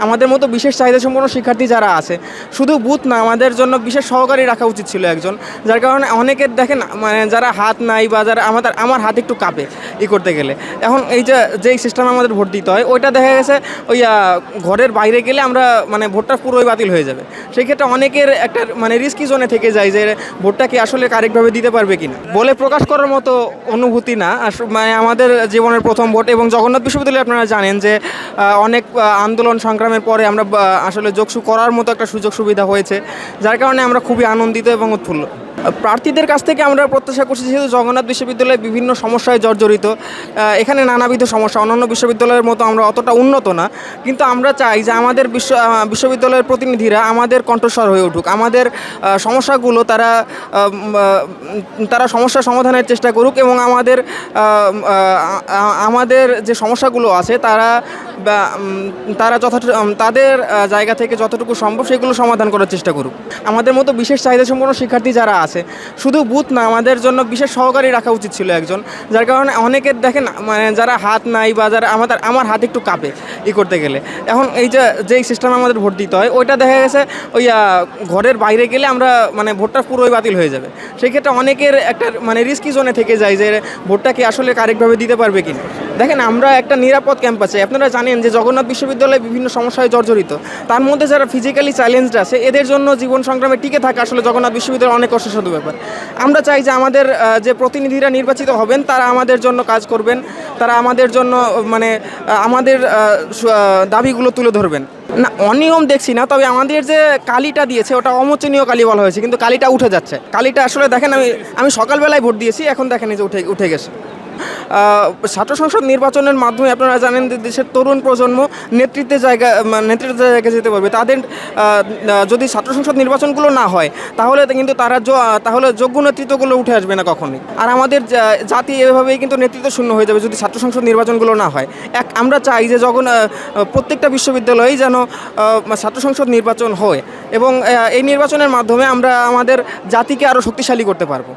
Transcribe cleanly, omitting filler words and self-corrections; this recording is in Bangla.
আমাদের মতো বিশেষ চাহিদা সম্পন্ন শিক্ষার্থী যারা আছে, শুধু বুথ না, আমাদের জন্য বিশেষ সহকারী রাখা উচিত ছিল একজন, যার কারণে অনেকের দেখেন মানে যারা হাত নাই বা যারা আমার হাত একটু কাঁপে করতে গেলে। এখন এই যেই সিস্টেমে আমাদের ভোট দিতে হয়, ওইটা দেখা গেছে ওই ঘরের বাইরে গেলে আমরা মানে ভোটটা পুরোই বাতিল হয়ে যাবে। সেই ক্ষেত্রে অনেকের একটা মানে রিস্কি জোনে থেকে যায় যে ভোটটা কি আসলে কারেক্টভাবে দিতে পারবে কিনা, বলে প্রকাশ করার মতো অনুভূতি না। মানে আমাদের জীবনের প্রথম ভোট, এবং জগন্নাথ বিশ্ববিদ্যালয়ে আপনারা জানেন যে অনেক আন্দোলন সংগ্রামের পরে আমরা আসলে যোগসু করার মতো একটা সুযোগ সুবিধা হয়েছে, যার কারণে আমরা খুবই আনন্দিত এবং উৎফুল্ল। প্রার্থীদের কাছ থেকে আমরা প্রত্যাশা করছি, যেহেতু জগন্নাথ বিশ্ববিদ্যালয়ে বিভিন্ন সমস্যায় জর্জরিত, এখানে নানাবিধ সমস্যা, অন্যান্য বিশ্ববিদ্যালয়ের মতো আমরা অতটা উন্নত না, কিন্তু আমরা চাই যে আমাদের বিশ্ববিদ্যালয়ের প্রতিনিধিরা আমাদের কণ্ঠস্বর হয়ে উঠুক, আমাদের সমস্যাগুলো তারা সমস্যা সমাধানের চেষ্টা করুক, এবং আমাদের যে সমস্যাগুলো আছে তারা তাদের জায়গা থেকে যতটুকু সম্ভব সেগুলো সমাধান করার চেষ্টা করুক। আমাদের মতো বিশেষ চাহিদা সম্পন্ন শিক্ষার্থী যারা আছে, শুধু বুথ না, আমাদের জন্য বিশেষ সহকারী রাখা উচিত ছিল একজন, যার কারণে অনেকের দেখেন মানে যারা হাত নাই বা যারা আমার হাত একটু কাঁপে করতে গেলে। এখন এই যেই সিস্টেমে আমাদের ভোট দিতে হয়, ওইটা দেখা গেছে ওই ঘরের বাইরে গেলে আমরা মানে ভোটটা পুরোই বাতিল হয়ে যাবে। সেই ক্ষেত্রে অনেকের একটা মানে রিস্কি জোনে থেকে যায় যে ভোটটা কি আসলে কারেক্টভাবে দিতে পারবে কিনা। দেখেন, আমরা একটা নিরাপদ ক্যাম্পাসে, আপনারা জানেন যে জগন্নাথ বিশ্ববিদ্যালয়ে বিভিন্ন সমস্যায় জর্জরিত, তার মধ্যে যারা ফিজিক্যালি চ্যালেঞ্জড আছে এদের জন্য জীবন সংগ্রামে টিকে থাকা আসলে জগন্নাথ বিশ্ববিদ্যালয়ের অনেক কষ্টসাধ্য ব্যাপার। আমরা চাই যে আমাদের যে প্রতিনিধিরা নির্বাচিত হবেন তারা আমাদের জন্য কাজ করবেন, তারা আমাদের জন্য মানে আমাদের দাবিগুলো তুলে ধরবেন। না, অনিয়ম দেখছি না, তবে আমাদের যে কালিটা দিয়েছে ওটা অমোচনীয় কালি বলা হয়েছে, কিন্তু কালিটা উঠে যাচ্ছে। কালিটা আসলে দেখেন, আমি সকালবেলায় ভোট দিয়েছি, এখন দেখেন এই যে উঠে গেছে। ছাত্র সংসদ নির্বাচনের মাধ্যমে আপনারা জানেন যে দেশের তরুণ প্রজন্ম নেতৃত্বের জায়গায় যেতে পারবে। তাদের যদি ছাত্র সংসদ নির্বাচনগুলো না হয় তাহলে কিন্তু তাহলে যোগ্য নেতৃত্বগুলো উঠে আসবে না কখনোই। আর আমাদের জাতি এভাবেই কিন্তু নেতৃত্ব শূন্য হয়ে যাবে যদি ছাত্র সংসদ নির্বাচনগুলো না হয়। আমরা চাই যে প্রত্যেকটা বিশ্ববিদ্যালয়েই যেন ছাত্র সংসদ নির্বাচন হয়, এবং এই নির্বাচনের মাধ্যমে আমরা আমাদের জাতিকে আরও শক্তিশালী করতে পারবো।